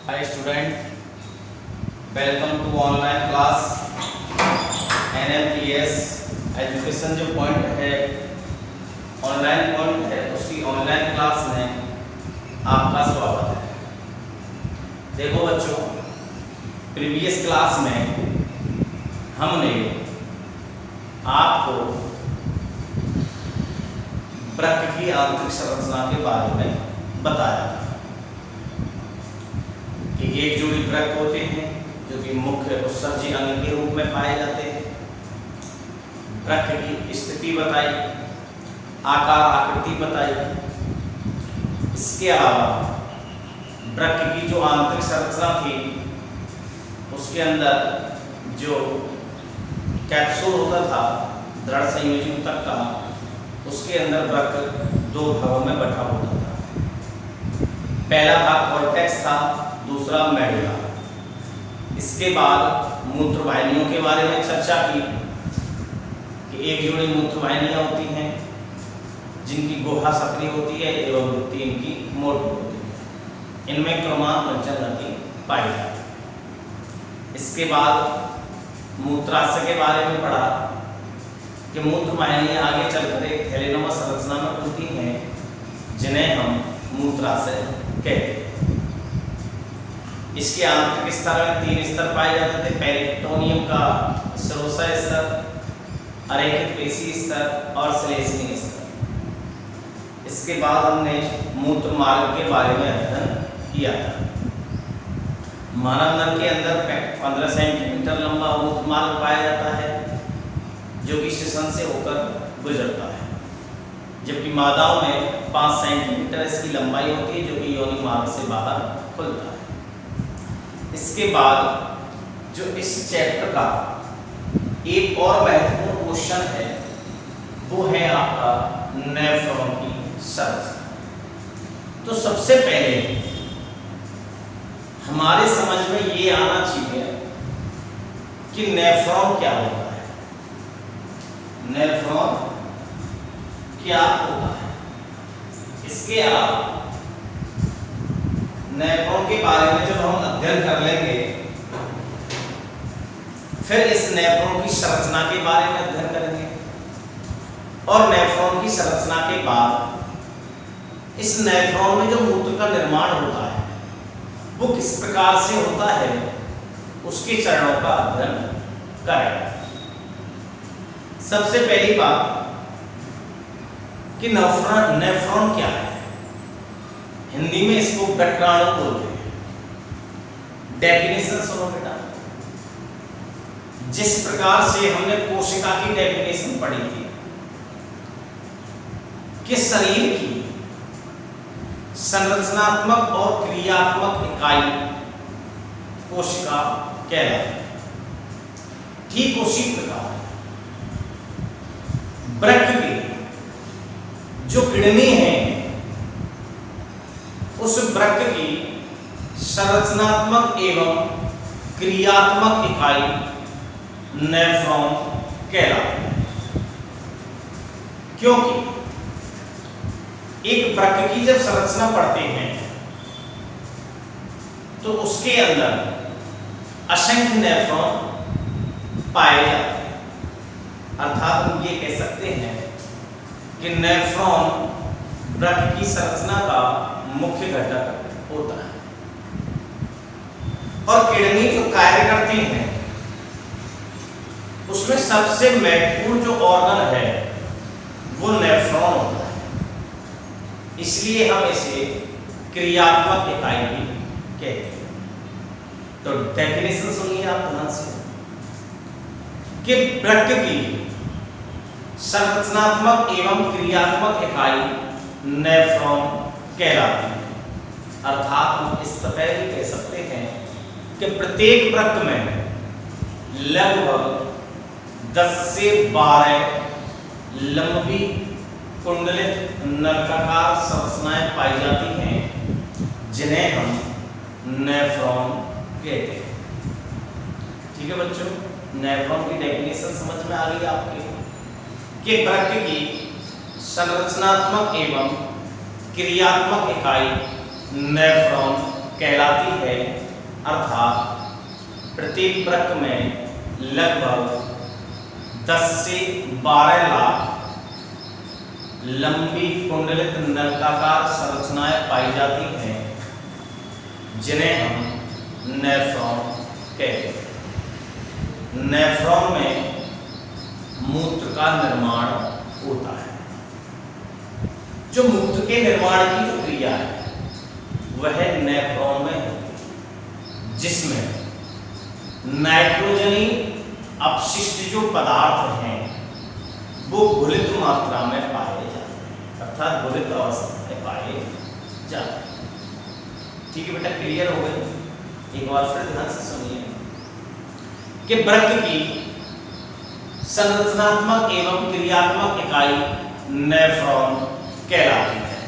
Hi student, welcome to online class NLPS education जो point है online point है उसकी ऑनलाइन क्लास में आपका स्वागत है। देखो बच्चों, प्रीवियस क्लास में हमने आपको वृक्क की आंतरिक संरचना के बारे में बताया था कि एक जोड़ी वृक्क होते हैं जो कि मुख्य उत्सर्जी अंग के रूप में पाए जाते हैं। वृक्क की स्थिति बताई, आकार आकृति बताई। इसके अलावा वृक्क की जो आंतरिक संरचना थी उसके अंदर जो कैप्सूल होता था दृढ़ संयोजी ऊतक का, उसके अंदर वृक्क दो भागों में बटा होता था। पहला भाग कॉर्टेक्स था, दूसरा मेडुला। इसके बाद मूत्र वाहिनियों के बारे में चर्चा की कि एक जोड़ी मूत्र वाहिनियां होती हैं जिनकी गुहा सक्रिय होती है एवं वृत्ति इनकी मोटी होती है। इनमें क्रमानुसार गति पाई जाती है। इसके बाद मूत्राशय के बारे में पढ़ा कि मूत्र वाहिनियां आगे चलकर एक थैलेनुमा संरचना में खुलती हैं जिन्हें हम मूत्राशय कहते हैं। इसके आंतरिक स्तर में 3 स्तर पाए जाते थे, पेरिटोनियम का श्रोणिय स्तर, अरेखित पेशी स्तर और श्लेष्मिक स्तर। इसके बाद हमने मूत्र मार्ग के बारे में अध्ययन किया था। मानव नर के अंदर 15 सेंटीमीटर लंबा मूत्र मार्ग पाया जाता है जो कि श्वसन से होकर गुजरता है, जबकि मादाओं में 5 सेंटीमीटर इसकी लंबाई होती है जो कि योनि मार्ग से बाहर खुलता है। इसके बाद जो इस चैप्टर का एक और महत्वपूर्ण क्वेश्चन है वो है आपका नेफ्रॉन की संरचना। तो सबसे पहले हमारे समझ में ये आना चाहिए कि नेफ्रॉन क्या होता है। नेफ्रॉन क्या होता है, इसके अलावा नेफ्रॉन के बारे में जब हम अध्ययन कर लेंगे फिर इस नेफ्रॉन की संरचना के बारे में अध्ययन करेंगे और नेफ्रॉन की संरचना के बाद इस नेफ्रॉन में जो मूत्र का निर्माण होता है वो किस प्रकार से होता है उसके चरणों का अध्ययन करेंगे। सबसे पहली बात कि नेफ्रॉन क्या है। हिंदी में इसको गठराणु बोलते हैं। डेफिनेशन सुनो बेटा। जिस प्रकार से हमने कोशिका की डेफिनेशन पढ़ी थी कि शरीर की संरचनात्मक और क्रियात्मक इकाई कोशिका कहलाती है, ठीक उसी प्रकार वृक्क के जो किडनी है उस वृक्क की संरचनात्मक एवं क्रियात्मक इकाई नेफ्रॉन कहलाती है। क्योंकि एक वृक्क की जब संरचना पढ़ते हैं तो उसके अंदर असंख्य नेफ्रॉन पाए जाते हैं। अर्थात हम ये कह सकते हैं कि नेफ्रॉन वृक्क की संरचना का मुख्य घटक होता है। और किडनी जो कार्य करती है उसमें सबसे महत्वपूर्ण जो ऑर्गन है वो नेफ्रॉन होता है, इसलिए हम इसे क्रियात्मक इकाई भी कहते हैं। तो डेफिनेशन सुनिए आप ध्यान से कि वृक्क की संरचनात्मक एवं क्रियात्मक इकाई नेफ्रॉन कहलाती है। अर्थात हम इस तरह भी कह सकते हैं कि प्रत्येक वृक्क में लगभग 10 से 12 लंबी कुंडलित नलिकाकार संरचनाएं पाई जाती हैं जिन्हें हम नेफ्रॉन कहते हैं। ठीक है बच्चों, नेफ्रॉन की डेफिनेशन समझ में आ गई आपके कि वृक्क की संरचनात्मक एवं क्रियात्मक इकाई नेफ्रॉन कहलाती है, अर्थात प्रत्येक वृक्क में लगभग 10 से 12 लाख लंबी कुंडलित नलिकाकार संरचनाएं पाई जाती हैं, जिन्हें हम नेफ्रॉन कहते हैं। नेफ्रॉन में मूत्र का निर्माण होता है। जो मूत्र के निर्माण की जो क्रिया है वह नेफ्रॉन में होती है, जिसमें नाइट्रोजनी अपशिष्ट जो पदार्थ हैं वो घुलित मात्रा में पाए जाते हैं, अर्थात घुलित अवस्था में पाए जाते हैं। ठीक है बेटा, क्लियर हो गई? एक बार फिर ध्यान से सुनिए कि वृक्क की संरचनात्मक एवं क्रियात्मक इकाई नेफ्रॉन कहलाती है,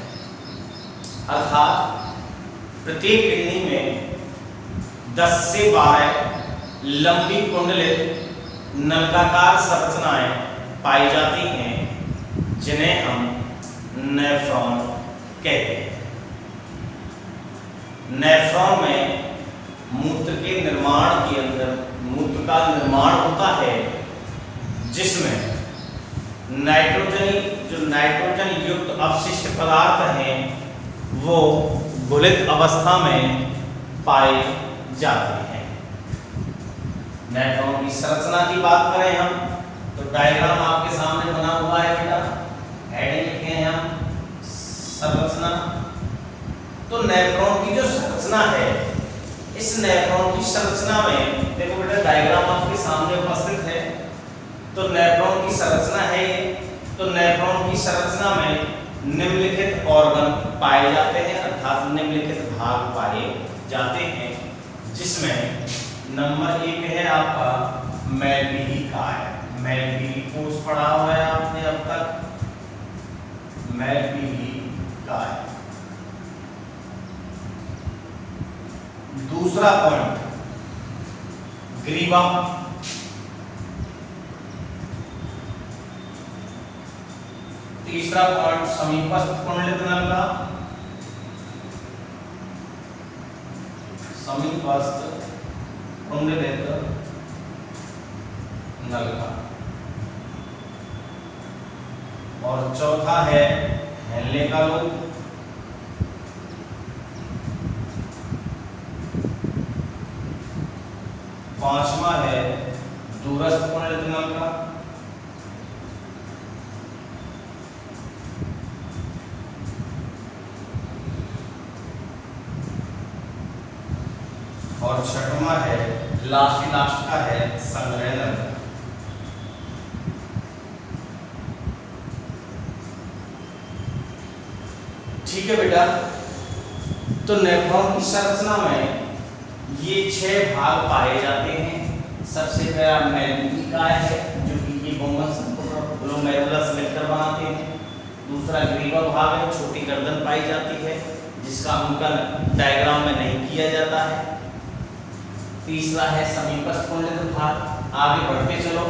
अर्थात प्रत्येक किडनी में 10 से 12 लंबी कुंडलित नलिकाकार संरचनाएं पाई जाती हैं, जिन्हें हम नेफ्रॉन कहते हैं। नेफ्रॉन में मूत्र के निर्माण के अंदर मूत्र का निर्माण होता है, जिसमें नाइट्रोजन युक्त अपशिष्ट पदार्थ हैं वो घुलित अवस्था में पाए जाते हैं। नेफ्रॉन की संरचना की बात करें हम तो डायग्राम आपके सामने बना हुआ है बेटा, हेडिंग लिखे हैं हम संरचना। तो नेफ्रॉन की जो संरचना है, इस नेफ्रॉन की संरचना में देखो बेटा डायग्राम आपके सामने उपस्थित है। तो नेफ्रॉन की संरचना है ये। तो नेफ्रॉन की संरचना में निम्नलिखित ऑर्गन पाए जाते हैं, अर्थात निम्नलिखित भाग पाए जाते हैं, जिसमें नंबर 1 है आपका मेलपीली काय। मेलपीली कोष पढ़ा हुआ है आपने अब तक, मेलपीली काय। दूसरा पॉइंट ग्रीवा। तीसरा पॉइंट समीपस्थ कुंडलित नलिका। समीपस्थ कुंडलित नलिका। और चौथा है हेनले का लोब। पांचवा है दूरस्थ कुंडलित नलिका। और छठवां है लास्ट का है संग्रह नलिका। ठीक है बेटा, तो नेफ्रॉन की संरचना में ये 6 भाग पाए जाते हैं। सबसे पहला मेलपीली काय है, जो कि ये बहुमत संपूर्ण ग्लोमेरुलस लेक्टर बनाते हैं। दूसरा ग्रीवा भाग है, छोटी गर्दन पाई जाती है, जिसका अंकन डायग्राम में नहीं किया जाता है। तीसरा है समीपस्थ कुंडलित भाग। आगे बढ़ते चलो,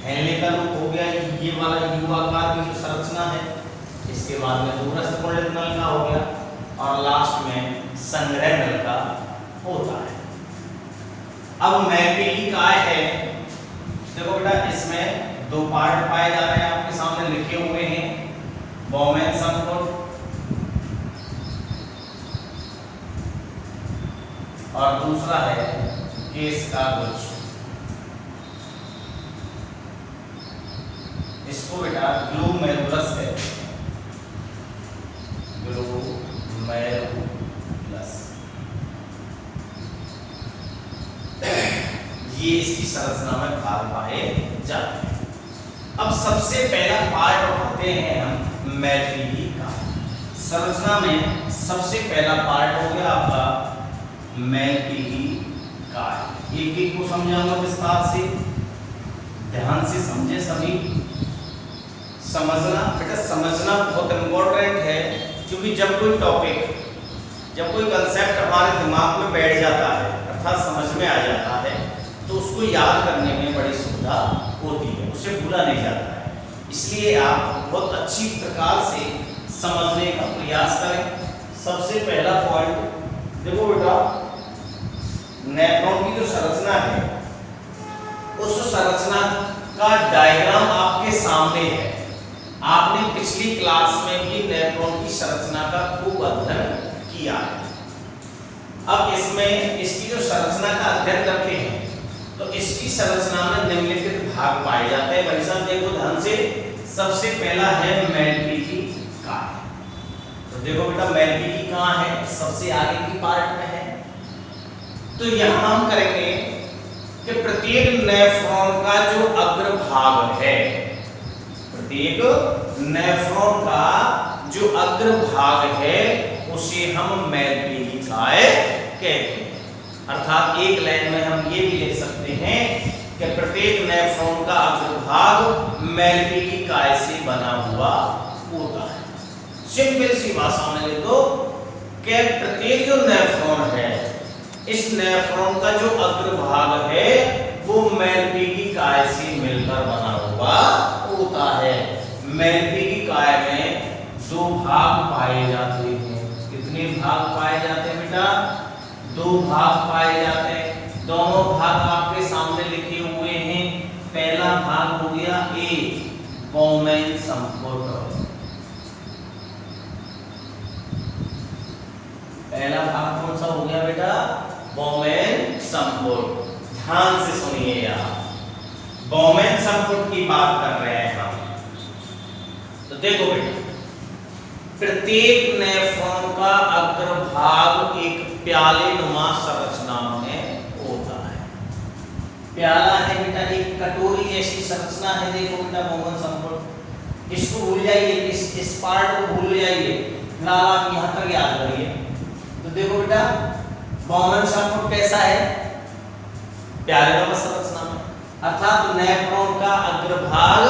हेनले का लोब हो गया, ये वाला यू आकार की जो संरचना है। इसके बाद में दूरस्थ कुंडलित नलिका हो गया, और लास्ट में संग्रह नलिका होता है। अब मेलपीली काय है, देखो बेटा इसमें 2 पार्ट पाए जा रहे हैं, आपके सामने लिखे हुए हैं। बॉमेन संपुट और दूसरा है केस का गुच्छ। इसको बेटा ग्लोमेरुलस है, ग्लोमेरुलस। ये इसकी संरचना में भाग पाए जाते हैं। अब सबसे पहला पार्ट उठाते हैं हम मेलपीली काय। संरचना में सबसे पहला पार्ट हो गया आपका मेलपीली काय। एक एक को समझाऊंगा विस्तार से, ध्यान से समझे सभी। समझना बेटा, समझना बहुत इंपॉर्टेंट है, क्योंकि जब कोई टॉपिक, जब कोई कंसेप्ट हमारे दिमाग में बैठ जाता है, अर्थात समझ में आ जाता है, तो उसको याद करने में बड़ी सुविधा होती है, उसे भूला नहीं जाता है। इसलिए आप बहुत अच्छी प्रकार से समझने का प्रयास करें। सबसे पहला पॉइंट देखो बेटा, संरचना है उस संरचना का डायग्राम आपके सामने है। आपने पिछली क्लास में भी नेफ्रॉन की संरचना का खूब अध्ययन किया है। अब इसमें इसकी जो संरचना का अध्ययन करते हैं तो इसकी संरचना में निम्नलिखित भाग पाए जाते हैं। भाई साहब देखो ध्यान से, सबसे पहला है मेलपीकी काय। तो देखो बेटा मेलपीकी कहाँ है, सबसे आगे की पार्ट में है। तो यहां हम करेंगे कि प्रत्येक नेफ्रॉन का जो अग्रभाग है, प्रत्येक नेफ्रॉन का जो अग्रभाग है उसे हम मेलपीकी काय कहते हैं। अर्थात एक लाइन में हम ये भी लिख सकते हैं कि प्रत्येक नेफ्रॉन का अग्रभाग मेलपीकी काय से बना हुआ होता है। सिंपल सी भाषा में लिख दो कि प्रत्येक जो नेफ्रॉन है, इस नेफ्रॉन का जो अग्रभाग है वो मेलपीकी काय से मिलकर बना हुआ होता है। मेलपीकी काय में दो भाग पाए जाते हैं। कितने भाग पाए जाते हैं बेटा? दो भाग पाए जाते हैं। दोनों भाग आपके सामने लिखे हुए हैं। पहला भाग हो गया ए, बोमेन संपुट। पहला भाग कौन सा हो गया बेटा? बोमेन संपुट। ध्यान से सुनिए यार, बोमेन संपुट की बात कर रहे हैं हम। तो देखो बेटा, प्रत्येक नेफ्रॉन का अग्रभाग एक प्यालेनुमा संरचना में होता है। प्याला है बेटा, एक कटोरी जैसी संरचना है। देखो बेटा बोमेन संपुट, इसको भूल जाइए, इस पार्ट को भूल जाइए, फिलहाल आप यहाँ तक याद करिए। तो देखो बेटा बोमेन संपुट कैसा है? प्यालेनुमा संरचना में, अर्थात नेफ्रॉन का अग्रभाग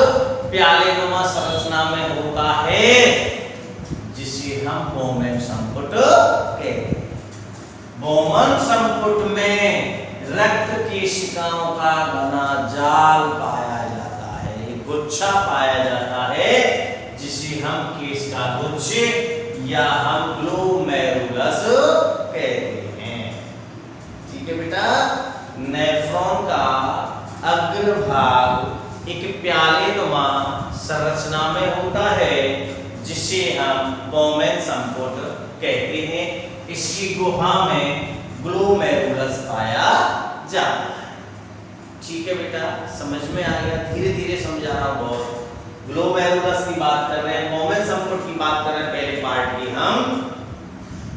प्यालेनुमा संरचना में होता है, जिसे हम बोमेन संपुट कहते हैं। बोमेन संपुट में रक्त केशिकाओं का घना जाल पाया जाता है, एक गुच्छा पाया जाता है, जिसे हम केशिका गुच्छ या हम ग्लोमेरुलस कहते हैं। ठीक है बेटा, नेफ्रॉन का अग्रभाग एक प्यालेनुमा संरचना में होता है, जिसे हम बोमेन संपुट कहते हैं। इसकी गुहा में ग्लोमेरुलस पाया जाता है। ठीक है बेटा, समझ में आ गया? धीरे धीरे समझा रहा हूं बहुत। ग्लोमेरुलस की बात कर रहे हैं, बोमेन संपुट की बात कर रहे हैं पहले पार्ट की हम।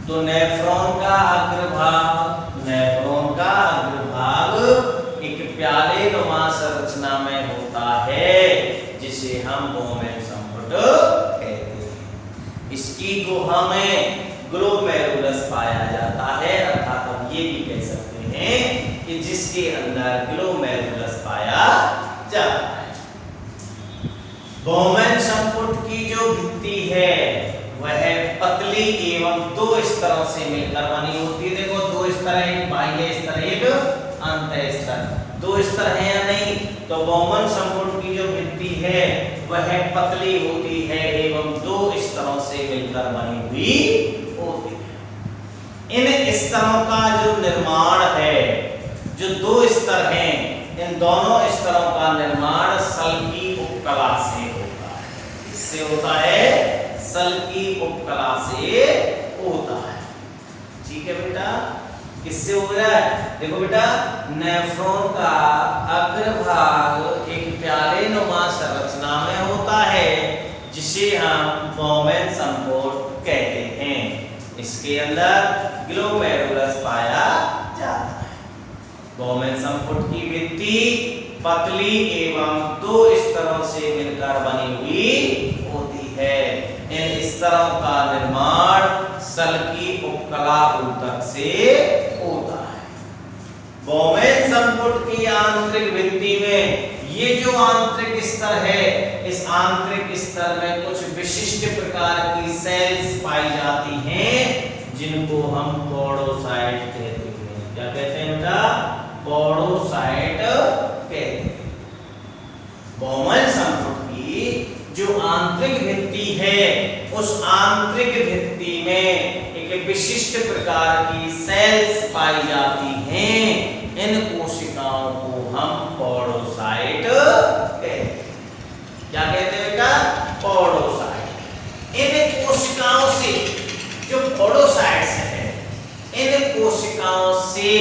तो नेफ्रॉन का अग्रभाग, नेफ्रॉन का अग्रभाग एक प्यालेनुमा संरचना में होता है, जिसे हम बोमेन संपुट कहते हैं। इसकी गुहा में ग्लोमेरुलस पाया जाता है, अर्थात हम ये भी कह सकते हैं कि जिसके अंदर ग्लोमेरुलस पाया जाता है। बोमेन संपुट की जो भित्ति है वह पतली एवं दो स्तरों से मिलकर बनी होती है। देखो दो स्तर है, एक बाह्य स्तर, एक अंतः स्तर। दो स्तर है या नहीं? तो बोमेन संपुट की जो भित्ति है वह पतली होती है एवं दो स्तरों से मिलकर बनी हुई होती है। इन स्तरों का जो निर्माण है, जो दो स्तर हैं, इन दोनों स्तरों का निर्माण सल की उपकला से होता है। इससे होता है, सल की उपकला से होता है। ठीक है बेटा, किससे हो रहा है? देखो बेटा, नेफ्रॉन का अग्रभाग एक प्यालेनुमा संरचना में होता है, जिसे हम बोमेन संपुट कहते हैं। इसके अंदर ग्लोमेरुलस पाया जाता है। बोमेन संपुट की भित्ति पतली एवं दो स्तरों से मिलकर बनी हुई होती है। इन स्तरों का निर्माण सल की उपकला ऊतक से होता है। बोमेन संपुट की आंतरिक भित्ति में ये जो आंतरिक स्तर है, इस आंतरिक स्तर में कुछ विशिष्ट प्रकार की सेल्स पाई जाती हैं, जिनको हम पोडोसाइट कहते हैं। क्या कहते हैं बेटा? पोडोसाइट कहते हैं। बोमेन संपुट की जो आंतरिक भित्ति है, उस आंतरिक भित्ति में एक विशिष्ट प्रकार की सेल्स पाई जाती हैं। इनको से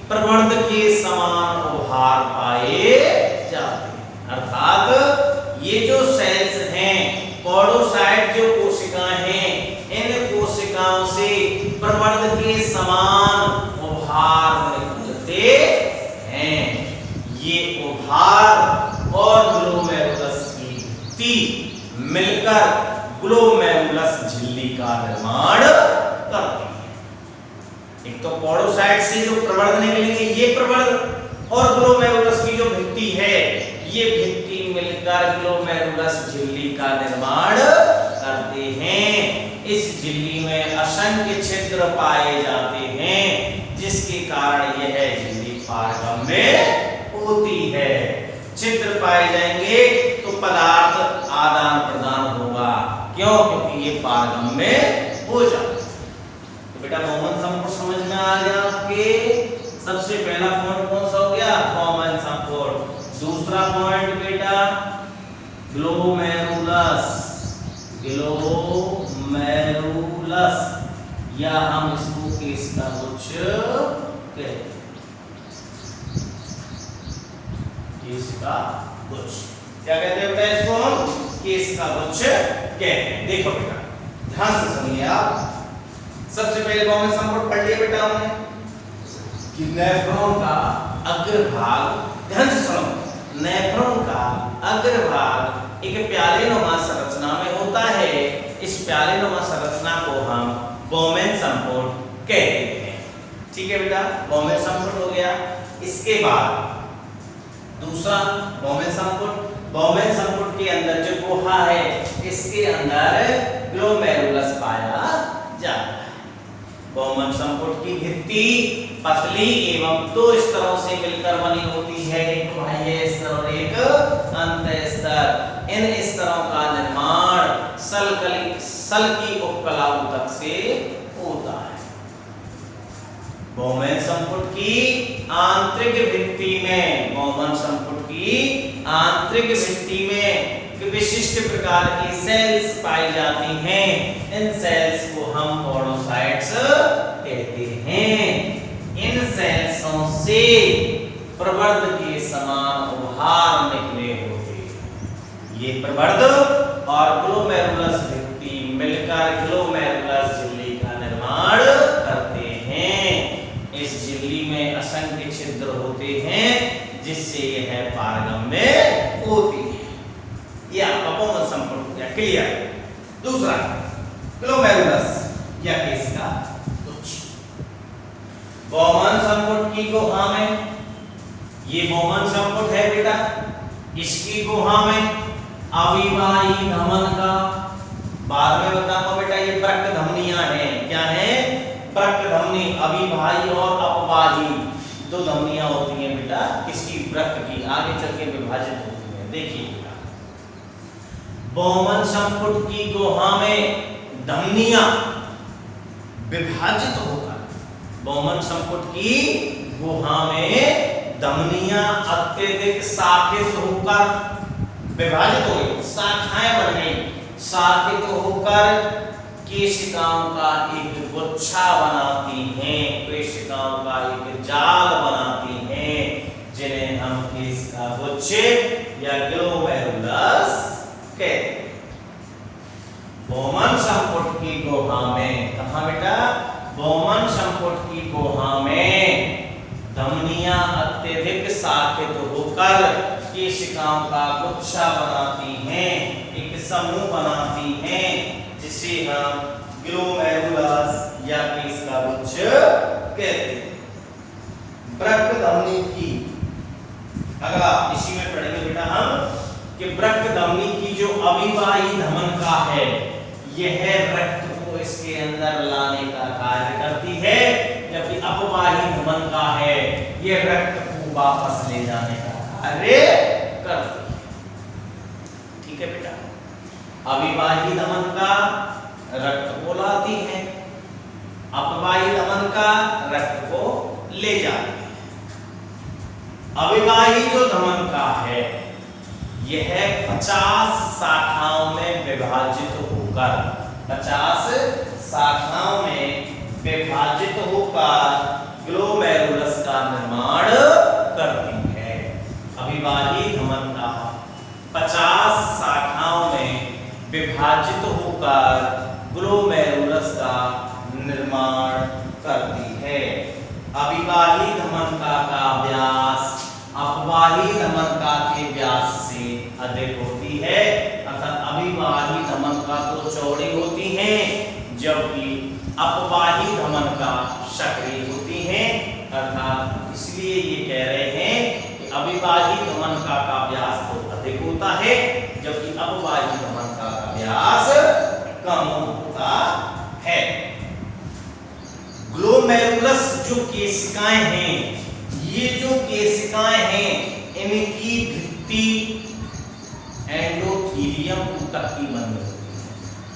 प्रवर्ध के समान उभार पाए जाते हैं। अर्थात ये जो सेल्स हैं, पॉडोसाइट जो कोशिकाएं हैं, इन कोशिकाओं से प्रवर्ध के समान उभार निकलते हैं। ये उभार और ग्लोमेरुलस की भित्ति मिलकर ग्लोमेरुलस झिल्ली का निर्माण करती है। एक तो पॉडोसाइट से जो प्रवर्ध निकलेंगे ये प्रवर्ध, और ग्लोमेरुलस की जो भित्ति है ये भित्ति मिलकर ग्लोमेरुलस झिल्ली का निर्माण करते हैं। इस झिल्ली में असंख्य छिद्र पाए जाते हैं, जिसके कारण यह झिल्ली पारगम्य होती है। छिद्र पाए जाएंगे तो पदार्थ आदान प्रदान होगा। क्यों? क्योंकि ये पारगम्य हो जाता है। तो बेटा बॉमन संपुट समझ में आ गया आपके। सबसे पहला पॉइंट कौन सा हो गया? बॉमन संपुट। दूसरा पॉइंट बेटा ग्लोमेरुलस। ग्लोमेरुलस या हम इसको केस का गुच्छ कहते हैं। केस का गुच्छ क्या कहते हैं बेटा? इसको हम केस का गुच्छ कहते हैं। देखो बेटा ध्यान से सुनिए आप। सबसे पहले बॉमन संपुट पढ़ लिया बेटा हमने कि नेफ्रॉन का अग्रभाग, ध्यान से सुनो, नेफ्रॉन का अग्रभाग एक प्यालेनुमा संरचना में होता है। इस प्यालेनुमा संरचना को हम बॉमन संपुट कहते हैं। ठीक है बेटा, बॉमन संपुट हो गया। इसके बाद दूसरा बॉमन संपुट। बॉमन संपुट के अंदर जो गुहा है, इसके अंदर ग्लोमेरुलस पाया जाता है। बॉमन संपुट की भित्ति पतली एवं दो स्तरों से मिलकर बनी होती है, एक बाह्य स्तर और एक अंतः स्तर। इन स्तरों का निर्माण सल की उपकला ऊतक से होता है। बॉमन संपुट की आंतरिक भित्ति में, बॉमन संपुट की आंतरिक भित्ति में विशिष्ट प्रकार की सेल्स पाई जाती हैं। इन सेल्स को हम पॉडोसाइट्स कहते हैं। इन सेल्सों से प्रवर्ध के समान उभार निकले होते हैं। ये प्रवर्ध और ग्लोमेरुलस भित्ति मिलकर ग्लोमेरुलस झिल्ली का निर्माण करते हैं। इस झिल्ली में असंख्य छिद्र होते हैं, जिससे यह पारगम्य होती है। ये आपका बॉमन संपुट हो गया, क्लियर। दूसरा ग्लोमेरुलस या केस का गुच्छ। बॉमन संपुट की गुहा में, ये बॉमन संपुट है बेटा, इसकी गुहा में अविवाही धमन का, बाद में बताऊंगा बेटा, ये प्रक धमनियां हैं। क्या है? प्रक धमनी, अविवाही और अपवाही दो धमनियां होती हैं बेटा किसकी? वृक्क की, आगे चल के विभाजित होती है। देखिए बॉमन संपुट की गुहा में धमनियां विभाजित होकर, बॉमन संपुट की गुहा में धमनियां अत्यधिक शाखित होकर विभाजित हो गई, शाखाएं बन गई, शाखित होकर केशिकाओं का एक गुच्छा बनाती हैं, केशिकाओं का एक जाल बनाती हैं, जिन्हें हम केस का गुच्छ या ग्लोमेरुलस कहते हैं। बॉमन संपुट की गुहा में, कहां बेटा? बॉमन संपुट की गुहा में धमनियां अत्यधिक शाखित होकर केशिकाओं का गुच्छा बनाती हैं, एक समूह बनाती हैं, जिसे हम ग्लोमेरुलस या केस का गुच्छ कहते हैं। वृक्क धमनी की, अगला इसी में पढ़ेंगे बेटा हम कि वृक्क धमनी की जो अविवाही धमन का है, यह रक्त को इसके अंदर लाने का कार्य करती है, जबकि अपवाही धमन का है, यह रक्त को वापस ले जाने का कार्य करती है। ठीक है बेटा, अविवाही धमन का रक्त को लाती है, अपवाही धमन का रक्त को ले जाती है। अविवाही जो धमन का है, यह 50 शाखाओं में विभाजित होकर, 50 शाखाओं में विभाजित होकर ग्लोमेरुलस का निर्माण करती है। अविवाही धमन का 50 शाखाओं में विभाजित होकर ग्लोमेरुलस का निर्माण करती है। अविवाही धमनिका का व्यास अपवाही धमनिका के व्यास से अधिक होती है, अर्थात अविवाही धमनिका तो चौड़ी होती हैं जबकि अपवाही धमनिका सक्रिय होती हैं, अर्थात इसलिए ये कह रहे हैं कि अविवाही धमनिका का व्यास तो अधिक होता है जबकि अपवाही धमनिका का व्यास कम होता है। ग्लोमेरुलस जो केशिकाएं हैं, ये जो केशिकाएं हैं इनकी भित्ति एंडोथेलियम ऊतक की बनी होती है।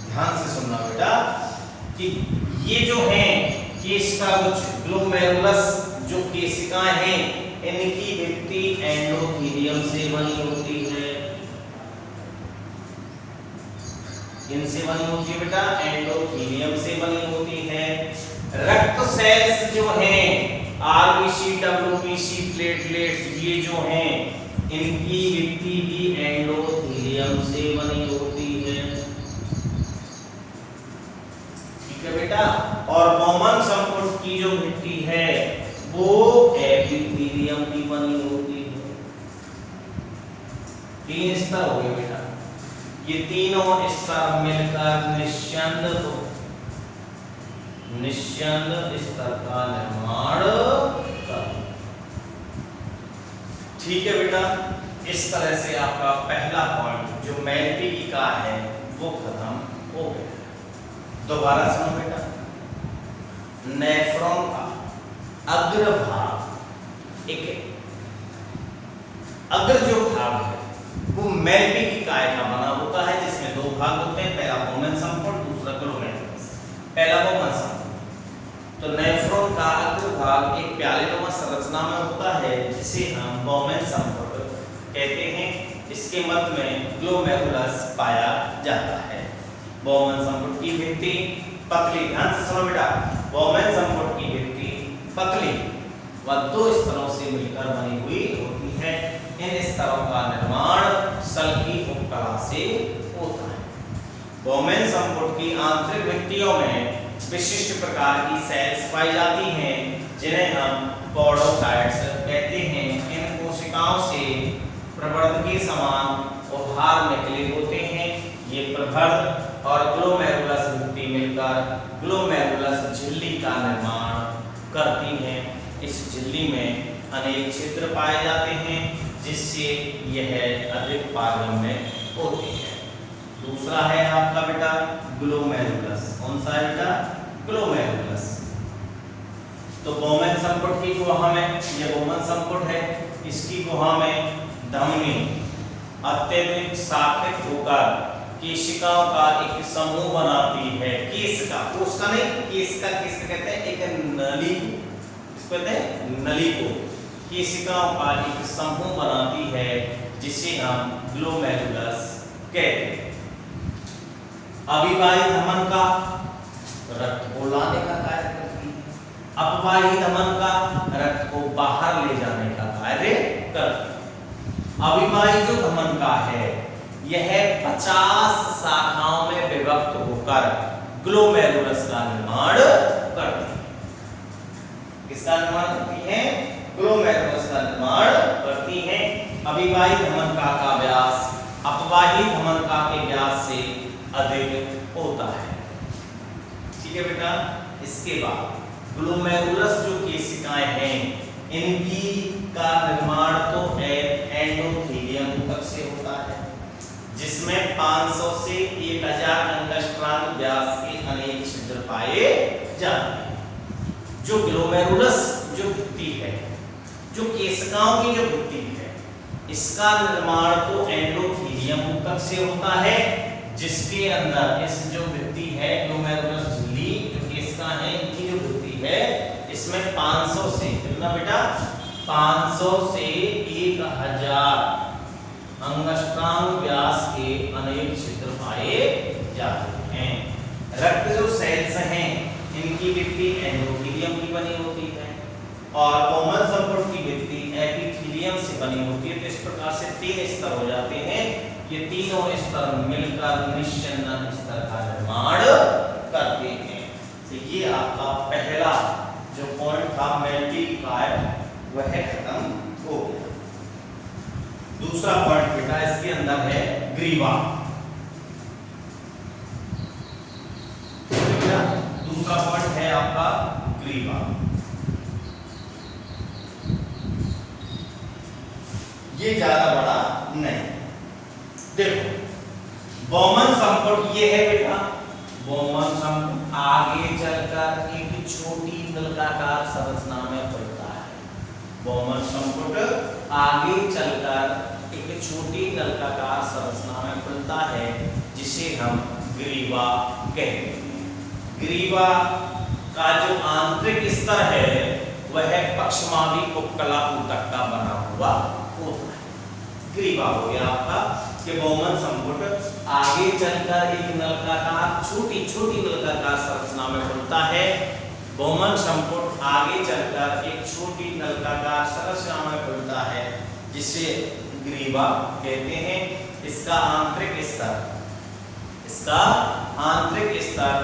ध्यान से सुनना बेटा कि ये जो हैं केशिका ग्लोमेरुलस जो केशिकाएं हैं इनकी भित्ति एंडोथेलियम से बनी होती है। इनसे बनी होती है बेटा, एंडोथेलियम से बनी होती है। रक्त सेल्स जो हैं आरबीसी, डब्ल्यूबीसी, प्लेटलेट्स, ये जो हैं इनकी भित्ति भी एंडोथेलियम से बनी होती है। ठीक है बेटा। और बोमन संपुट की जो भित्ति है वो एपिथेलियम की बनी होती है। 3 स्तर हो गए बेटा। ये तीनों स्तर मिलकर निश्चंद स्तर का निर्माण करते। ठीक है बेटा। इस तरह से आपका पहला पॉइंट जो मैल्पीकी का है वो खत्म हो गया। दोबारा सुनो बेटा, नेफ्रॉन का अग्रभाग, एक अग्र जो भाग है वो मैल्पीकी काय का बना होता है जिसमें 2 भाग होते हैं, पहला बोमन संपुट, दूसरा ग्लोमेरुलस। पहला बोमन संपुट तो नेफ्रॉन का अग्रभाग एक प्यालेनुमा संरचना में होता है जिसे हम बोमन संपुट कहते हैं। इसके मध्य में ग्लोमेरुलस पाया जाता है। बोमन संपुट की भित्ति पतली, ध्यान से सुनो बेटा, बोमन संपुट की भित्ति पतली व 2 स्तरों से मिलकर बनी हुई होती है। इन स्तरों का निर्माण सल्की उपकला से होता है। बोमन संपुट की आंतरिक भित्तियों में विशिष्ट प्रकार की सेल्स पाई जाती हैं जिन्हें हम पॉडोसाइट्स कहते हैं। इन कोशिकाओं से प्रवर्ध के समान उपहार निकले होते हैं। ये प्रवर्ध और ग्लोमेरुलस भित्ति मिलकर ग्लोमेरुलस झिल्ली का निर्माण करती हैं। इस झिल्ली में अनेक छिद्र पाए जाते हैं जिससे यह अधिक पारगम्य होती है। दूसरा है आपका बेटा ग्लोमेरुलस। कौन सा है बेटा? ग्लोमेरुलस। तो बोमन संपुट की गुहा में, यह बोमन संपुट है, इसकी गुहा में धमनी अत्यधिक शाखित होकर केशिकाओं का एक समूह बनाती है। केशिका, कोशिका नहीं, केशिका किसे कहते हैं? एक नली को, इसको कहते हैं नली को। केशिकाओं का एक समूह बनाती है जिसे हम ग्लोमेरुलस कहते हैं। अविवाही धमन का रक्त को लाने का कार्य करती है, अपवाही धमन का रक्त को बाहर ले जाने का कार्य करती है। अविवाही जो धमन का है यह 50 शाखाओं में विभक्त होकर ग्लोमेरुलस का निर्माण करती है। किसका निर्माण करती है? ग्लोमेरुलस का निर्माण करती है। अविवाही धमनिका का व्यास अपवाही धमनिका के व्यास से अधिक होता है। ठीक है बेटा। इसके बाद ग्लोमेरुलस जो केशिकाएं हैं इनकी का निर्माण तो एंडोथेलियम ऊतक से होता है जिसमें 500 से 1000 अंगस्ट्रांग व्यास के अनेक छिद्र पाए जाते हैं। जो ग्लोमेरुलस जो भित्ति है, जो केशिकाओं की जो भित्ति है, इसका निर्माण तो एंडोथेलियम ऊतक से होता है जिसके अंदर इस जो भित्ति है ग्लोमेरुलस झिल्ली जो केशिका है इनकी जो भित्ति है इसमें 500 से कितना बेटा? 500 से 1000 अंगस्ट्रांग व्यास के अनेक छिद्र पाए जाते हैं। रक्त जो सेल्स हैं इनकी भित्ति एंडोथेलियम की बनी होती है। और कोमल संपुट की भित्ति एपिथेलियम से बनी होती है। तो इस प्रकार से 3 स्तर हो जाते हैं। ये तीनों स्तर मिलकर निस्यंदन स्तर का निर्माण करते हैं। तो ये आपका पहला जो पॉइंट था मेल्टिंग पाइप वह खत्म हो गया। दूसरा पॉइंट बेटा इसके अंदर है ग्रीवा। दूसरा पॉइंट है आपका ग्रीवा। ये ज्यादा बड़ा नहीं। देखो बोमन संपुट ये है बेटा। बोमन संपुट आगे चलकर एक छोटी नलिकाकार संरचना में खुलता है। बोमन संपुट आगे चलकर एक छोटी नलिकाकार संरचना में खुलता है जिसे हम ग्रीवा कहते हैं। ग्रीवा का जो आंतरिक स्तर है वह पक्षमावी उपकला ऊतक का बना हुआ होता है। ग्रीवा हो गया आपका कि बोमन संपुट आगे चलकर एक नलिकाकार छोटी नलिकाकार संरचना में खुलता है। बोमन संपुट आगे चलकर एक छोटी नलिकाकार संरचना में खुलता है जिसे ग्रीवा कहते हैं। इसका आंतरिक स्तर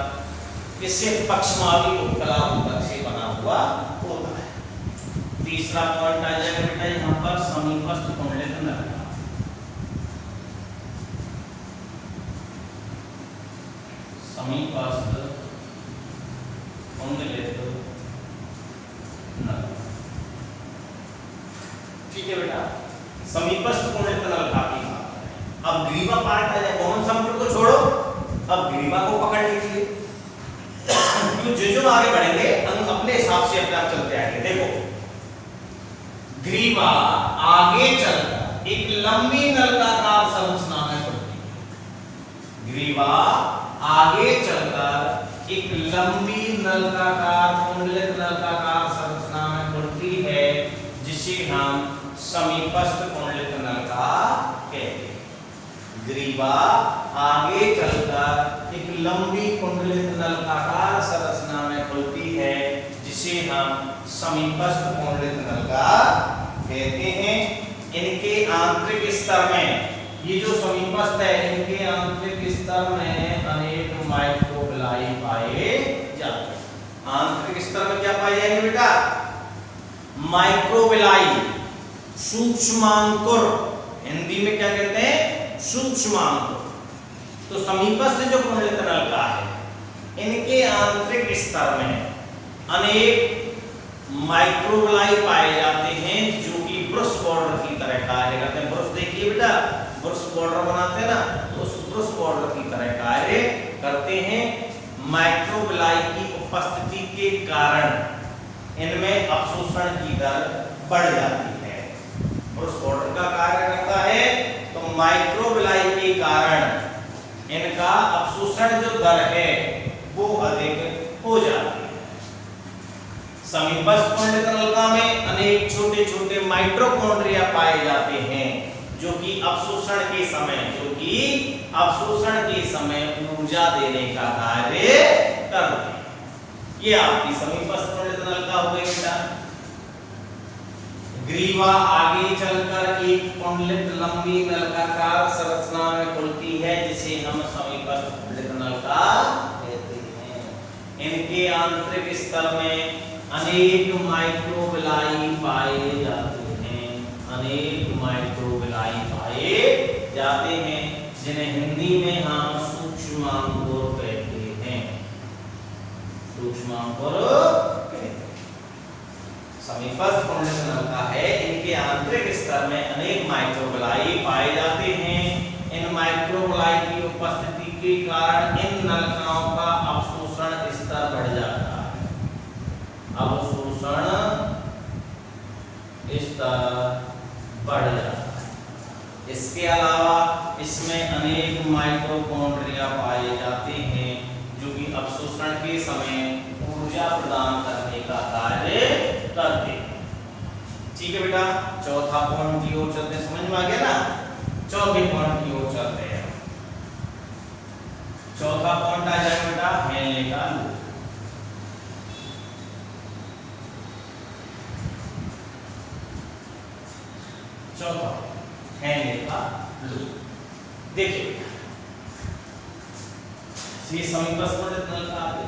किससे पक्षमावी उपकला ऊतक से बना हुआ होता है। तीसरा पॉइंट आ जाएगा बेटा यहाँ पर समीपस्थ कुंडलित नलिका। समीपस्थ कुंडलित नलिका। ठीक है बेटा, समीपस्थ कुंडलित नलिका की बात है। अब ग्रीवा पार्ट आ जाए। बोमन संपुट को छोड़ो, अब ग्रीवा को पकड़ लीजिए। जो आगे बढ़ेंगे हम अपने हिसाब से अपने आप चलते आएंगे। देखो ग्रीवा आगे चलकर एक लंबी नलिकाकार संरचना में खुलती है। ग्रीवा आगे चलकर एक लंबी नलिकाकार कुंडलित नलिकाकार संरचना में खुलती है जिसे हम समीपस्थ कुंडलित नलिका कहते हैं। ग्रीवा आगे चलकर एक लंबी कुंडलित नलिकाकार संरचना में खुलती है जिसे हम समीपस्थ कुंडलित नलिका कहते हैं। इनके आंतरिक स्तर में, ये जो समीपस्थ है, इनके आंतरिक स्तर में अनेक माइक्रोबिलाई पाए जाते हैं। आंतरिक स्तर में क्या पाए जाएंगे बेटा? माइक्रोबिलाई, सूक्ष्मांकुर। हिंदी में क्या कहते हैं? सूक्ष्मांकुर। तो समीपस्थ जो कुंडलित नलिका है इनके आंतरिक स्तर में अनेक माइक्रोबिलाई पाए जाते हैं जो कि ब्रश बॉर्डर की तरह कार्य करते हैं। ब्रश देखिए बेटा, ब्रश बॉर्डर बनाते हैं ना, तो उस ब्रश बॉर्डर की तरह कार्य करते हैं। माइक्रोबिलाई की उपस्थिति के कारण इनमें अवशोषण की दर बढ़ जाती है। ब्रश बॉर्डर का कार्य करता है तो माइक्रोबिलाई के कारण इनका अवशोषण जो दर है वो अधिक हो जाती है। समीपस्थ कुंडलित नलिका में अनेक छोटे छोटे माइटोकॉन्ड्रिया पाए जाते हैं जो कि अवशोषण के समय ऊर्जा देने का कार्य करते हैं। ये आपकी समीपस्थ कुंडलित नलिका हो गई बेटा। ग्रीवा आगे चलकर एक कुंडलित लंबी नलिकाकार संरचना में खुलती है जिसे हम समीपस्थ कुंडलित नलिका कहते हैं। इनके आंतरिक स्तर में अनेक माइक्रोबिलाई पाए जाते हैं। अनेक माइक्रोबिलाई पाए जाते हैं जिन्हें हिंदी में हम सूक्ष्मांकुर कहते हैं। सूक्ष्मांकुर कहते हैं। समीपस्थ कुंडलित नलिका है, इनके आंतरिक स्तर में अनेक माइक्रोबिलाई पाए जाते हैं। इन माइक्रोबिलाई की उपस्थिति के कारण इन नलिकाओं का अवशोषण स्तर बढ़ जाता है। अवशोषण स्तर बढ़ जाता है। इसके अलावा इसमें अनेक माइटोकॉन्ड्रिया पाए जाते हैं जो कि अवशोषण के समय ऊर्जा प्रदान करने का कार्य करते हैं। ठीक है बेटा, चौथा पॉइंट की ओर चलते हैं। समझ में आ गया ना? चौथे पॉइंट की ओर चलते हैं। चौथा पॉइंट आ जाएगा बेटा हेनले का लूप। चौथा हेनले का लूप। देखिए ये समीपस्थ नल का आ गया।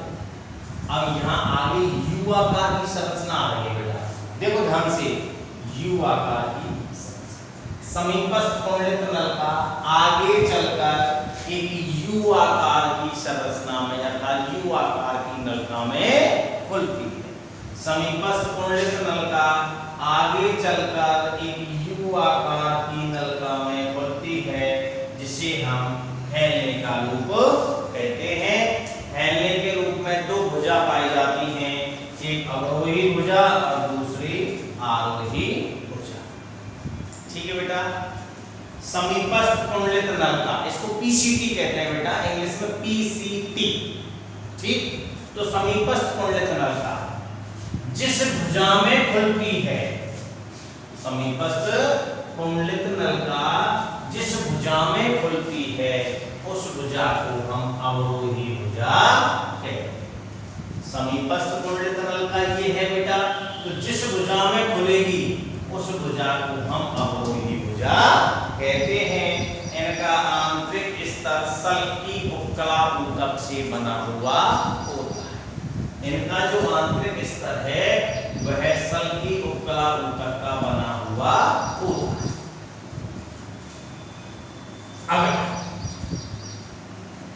अब यहाँ आगे यू आकार की संरचना आ रही है बेटा, देखो ध्यान से, यू आकार की समीपस्थ कुंडलित नल का आगे चलकर एक यू आकार की संरचना में अर्थात यू आकार की नलिका में खुलती है। समीपस्थ कुंडलित नल का आगे चलकर एक यू आकार की नलिका में खुलती है, जिसे हम हेनले का लूप कहते हैं। हेनले के रूप में दो भुजा पाई जाती हैं, एक अवरोही भुजा और दूसरी आरोही भुजा। ठीक है बेटा, समीपस्थ कुंडलित नल का, इसको पीसीटी कहते हैं बेटा, इंग्लिश में पीसीटी। ठीक, तो समीपस्थ कुंडलित नल का जिस भुजा में खुलती है, समीपस्थ कुंडलित नल का जिस भुजा में खुलती है उस भुजा को हम अवरोही भुजा कहते हैं। समीपस्थ कुंडलित नल का ये है बेटा, तो जिस भुजा में खुलेगी उस भुजा को हम अवरोही भुजा कहते हैं। इनका आंतरिक स्तर सल की उपकला ऊतक से बना हुआ होता है। इनका जो आंतरिक स्तर है वह सल की उपकला ऊतक का बना हुआ होता है। अगर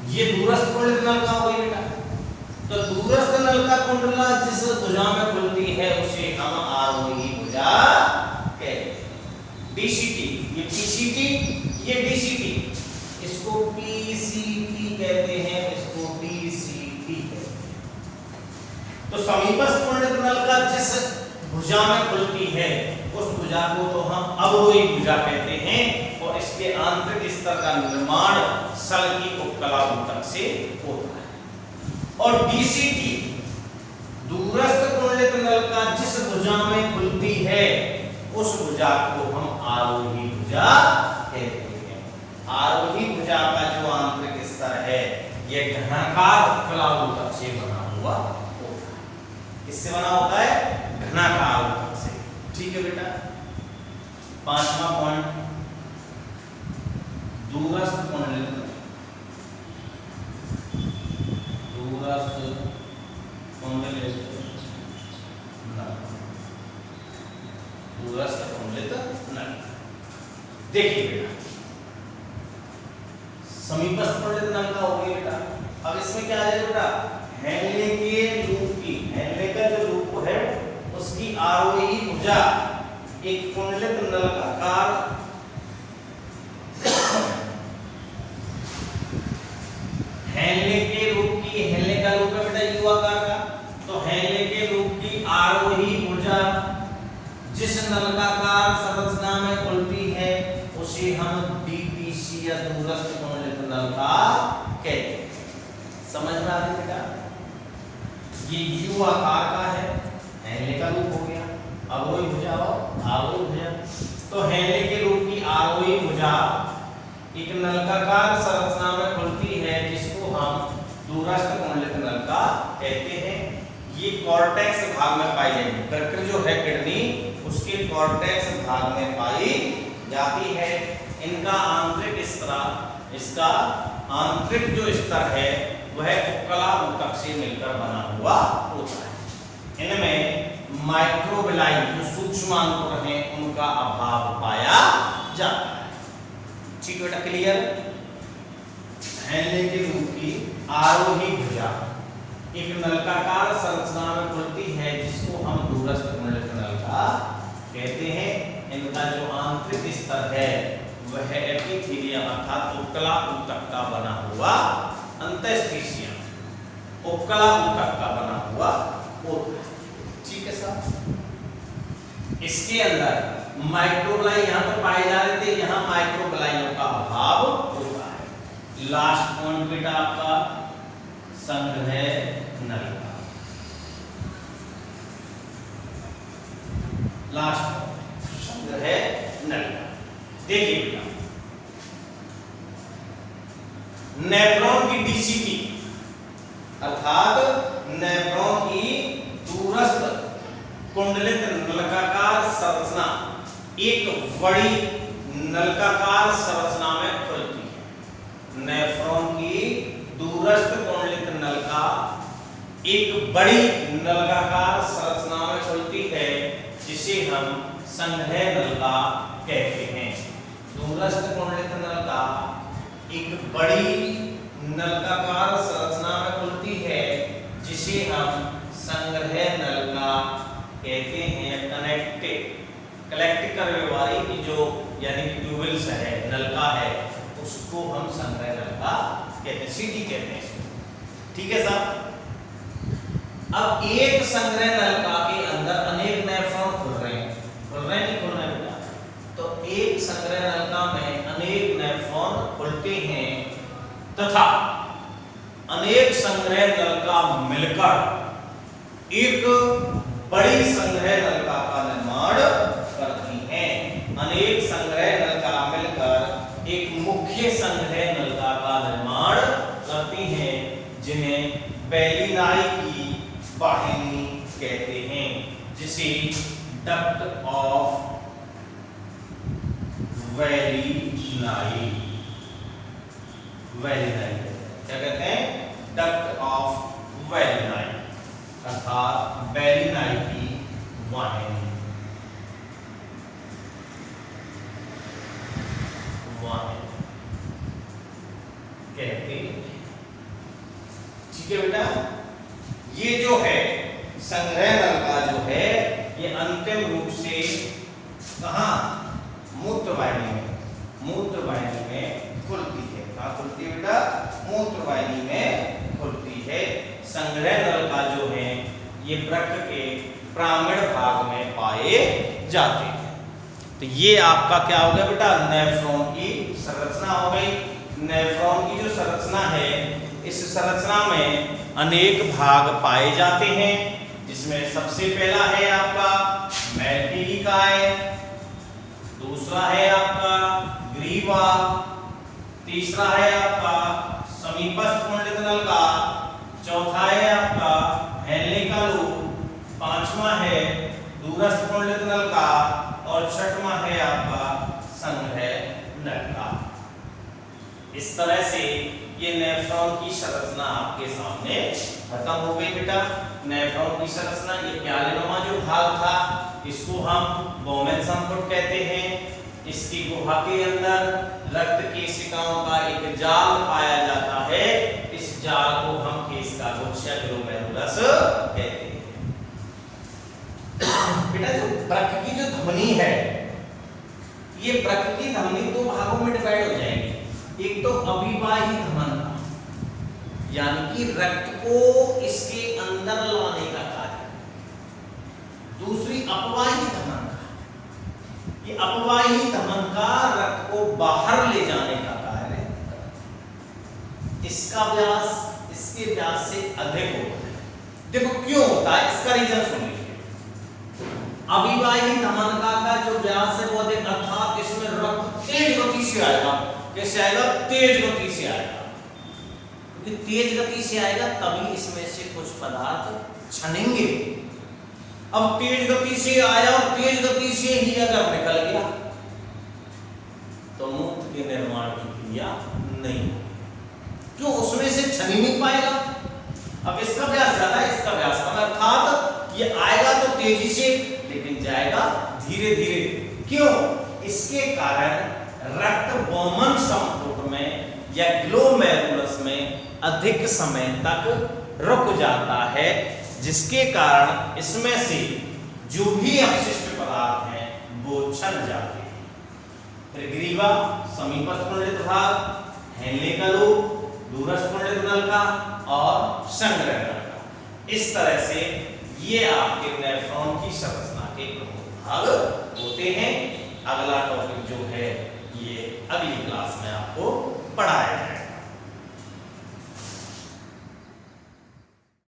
ये दूरस्थ कुंडलित नल का हो गई बेटा, तो दूरस्थ नल का कुंडला जिस भुजा में खुलती है उसे हम आरोही भुजा कहते हैं। डीसीटी, ये पीसीटी, ये डीसीटी, इसको पीसीटी कहते हैं, इसको डीसीटी कहते हैं। तो समीपस्थ कुंडलित नल का जिस भुजा में खुलती है उस भुजा को तो हम अवरोही भुजा कहते हैं, और इसके आंतरिक स्तर का निर्माण सल की उपकला ऊतक से होता है। और डीसीटी, दूरस्थ कुंडलित नल का जिस भुजा में खुलती है उस भुजा को हम आरोही भुजा कहते हैं। आरोही भुजा का जो आंतरिक स्तर है यह घनाकार उपकला ऊतक से बना हुआ होता है। किससे बना होता है? घनाकार ऊतक से। ठीक है बेटा, पांचवा पॉइंट, दूरस्थ कुंडलित नल। दूरस्थ कुंडलित नल, दूरस्थ कुंडलित नल। देखिए बेटा, समीपस्थ कुंडलित नल का हो गया बेटा। अब इसमें क्या आ जाएगा बेटा? हेनले के लूप की, हेनले का जो लूप है उसकी आरोही भुजा एक कुंडलित नलिकाकार हेनले के रूप की, हेनले का रूप है बेटा यू आकार का, तो हेनले के रूप की आरोही भुजा जिस नलिकाकार संरचना में खुलती है उसे हम डीपीसी या दूरस्थ कुंडलित नलिका कहते हैं। समझ में आ गया बेटा? ये यू आकार का है, हेनले का रूप हो गया, अवरोही भुजा और आरोही भुजा। तो हेनले के रूप की आरोही भुजा एक नलिकाकार संरचना में खुलती है जिसको हम दूरस्थ कुंडलित नलिका कहते हैं। ये कॉर्टेक्स भाग में पाई जाएगी, प्रकृति जो है किडनी उसके कॉर्टेक्स भाग में पाई जाती है। इनका आंतरिक स्तर, इसका आंतरिक जो स्तर है वह उपकला ऊतक से मिलकर बना हुआ होता है। इनमें माइक्रोबिलाई जो सूक्ष्म अंकुर हैं उनका अभाव पाया जाता है। ठीक बेटा, क्लियर? हेनले के रूप की आरोही भुजा एक नलिकाकार संरचना में खुलती है जिसको हम दूरस्थ कुंडलित नलिका कहते हैं। इनका जो आंतरिक स्तर है वह एपिथेलियम अर्थात उपकला ऊतक का बना हुआ, अंतःस्थिशियम उपकला ऊतक का बना हुआ होता है। ठीक है साहब? इसके अंदर माइक्रोबिलाई यहाँ पर पाए जा रहे थे, यहाँ माइक्रोबिलाइयों का अभाव होता है। लास्ट पॉइंट बेटा आपका संग्रह नलिका। लास्ट संग्रह नलिका। देखिए बेटा, नेफ्रॉन की डीसीटी अर्थात नेफ्रॉन की दूरस्थ कुंडलित नलिकाकार संरचना एक बड़ी नलिकाकार संरचना में खुलती है। नेफ्रॉन की दूरस्थ कुंडलित नलिका एक बड़ी नलिकाकार संरचना में खुलती है, जिसे हम संग्रह नलिका कहते हैं। दूरस्थ कुंडलित नलिका एक बड़ी नलिकाकार संरचना में खुलती है, जिसे हम संग्रह नलिका कहते हैं। कलेक्ट करने वाली की जो यानी कि ट्यूबवेल्स है, नलका है, उसको हम संग्रह नलका कहते हैं, सीटी कहते हैं इसको। ठीक है साहब। अब एक संग्रह नलका के अंदर अनेक नेफ्रॉन खुल रहे हैं, नहीं खुल रहे बेटा? तो एक संग्रह नलका में अनेक नेफ्रॉन खुलते हैं तथा अनेक संग्रह नलका मिलकर एक बड़ी संग्रह नलका का निर्माण करती हैं। अनेक संग्रह नलका मिलकर एक मुख्य संग्रह नलका का निर्माण करती हैं, जिन्हें बेलिनाई की वाहिनी कहते हैं, जिसे डक्ट ऑफ बेलिनाई क्या कहते हैं? डक्ट ऑफ बेलिनाई अर्थात बेलिनाई की वाहिनी कहते हैं। ठीक है बेटा, ये जो है संग्रह नलका जो है ये अंतिम रूप से कहाँ? मूत्रवाहिनी में खुलती है। कहाँ खुलती है बेटा? मूत्रवाहिनी में खुलती है। संग्रह नलका जो है ये वृक्क के प्रामीण भाग में पाए जाते हैं। तो ये आपका क्या हो गया बेटा? नेफ्रॉन की संरचना हो गई। नेफ्रॉन की जो संरचना है, इस संरचना में अनेक भाग पाए जाते हैं, जिसमें सबसे पहला है आपका मैट्रिकाय, दूसरा है आपका ग्रीवा, तीसरा है आपका समीपस्थ कुंडलित नलिका, चौथा है आपका हेनले का लूप, पांचवा है दूरस्थ कुंडलित नलिका और छठवां है आपका संग्रह नलिका। इस तरह से ये नेफ्रॉन की संरचना आपके सामने खत्म हो गई बेटा। नेफ्रॉन की संरचना, ये प्यालेनुमा जो भाग था, इसको हम बोमेन संपुट कहते हैं। इसकी गुहा के अंदर रक्त केशिकाओं का एक जाल पाया जाता है। इस जाल को हम केश का गुच्छ या ग्लोमेरुलस कहते हैं। बेटा जो वृक्क की जो धमनी है, ये वृक्क की धमनी दो भागों में डिवाइड हो जाएगी। एक तो अभिवाही धमन का, यानी कि रक्त को इसके अंदर लाने का कार्य, दूसरी अपवाही धमन का, ये अपवाही धमन का रक्त को बाहर ले जाने का कार्य। इसका व्यास इसके व्यास से अधिक होता है। देखो क्यों होता है, इसका रीजन सुन लीजिए। अभिवाही धमनिका का जो व्यास है वो अधिक, अर्थात इसमें रक्त तेज गति से आएगा। कैसे आएगा? तेज गति से आएगा। क्योंकि तेज गति से आएगा तभी इसमें से कुछ पदार्थ छनेंगे। अब तेज गति से आया और तेज गति से ही अगर निकल गया तो मूत्र के निर्माण की क्रिया नहीं, क्यों? उसमें से छन ही नहीं पाएगा। अब इसका व्यास ज्यादा है, इसका व्यास कम, अर्थात ये आएगा तो तेजी से, लेकिन जाएगा धीरे धीरे। क्यों? इसके कारण रक्त बोमन संपुट में या ग्लोमेरुलस में अधिक समय तक रुक जाता है, जिसके कारण इसमें से जो भी अपशिष्ट पदार्थ हैं वो छन जाते हैं। फिर ग्रीवा, समीपस्थ कुंडलित भाग, हेनले का लूप, दूरस्थ कुंडलित नलिका और संग्रह नलिका। इस तरह से ये आपके नेफ्रॉन की संरचना के प्रमुख भाग होते हैं। अगला टॉपिक जो है ये अगली क्लास में आपको पढ़ाया जाएगा।